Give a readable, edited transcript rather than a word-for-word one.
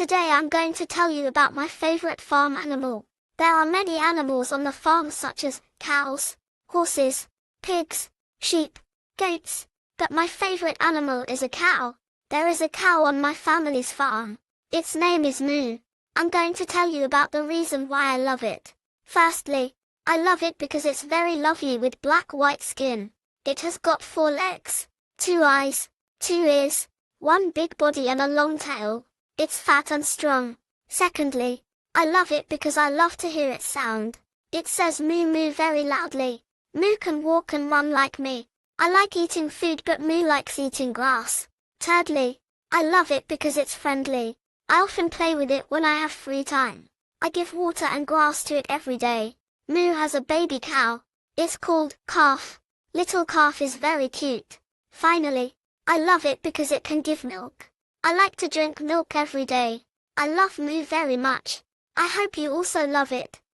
Today I'm going to tell you about my favorite farm animal. There are many animals on the farm such as cows, horses, pigs, sheep, goats, but my favorite animal is a cow. There is a cow on my family's farm. Its name is Moo. I'm going to tell you about the reason why I love it. Firstly, I love it because it's very lovely with black-white skin. It has got 4 legs, 2 eyes, 2 ears, 1 big body and a long tail. It's fat and strong. Secondly, I love it because I love to hear its sound. It says moo moo very loudly. Moo can walk and run like me. I like eating food but Moo likes eating grass. Thirdly, I love it because it's friendly. I often play with it when I have free time. I give water and grass to it every day. Moo has a baby cow. It's called Calf. Little Calf is very cute. Finally, I love it because it can give milk. I like to drink milk every day. I love Moo very much. I hope you also love it.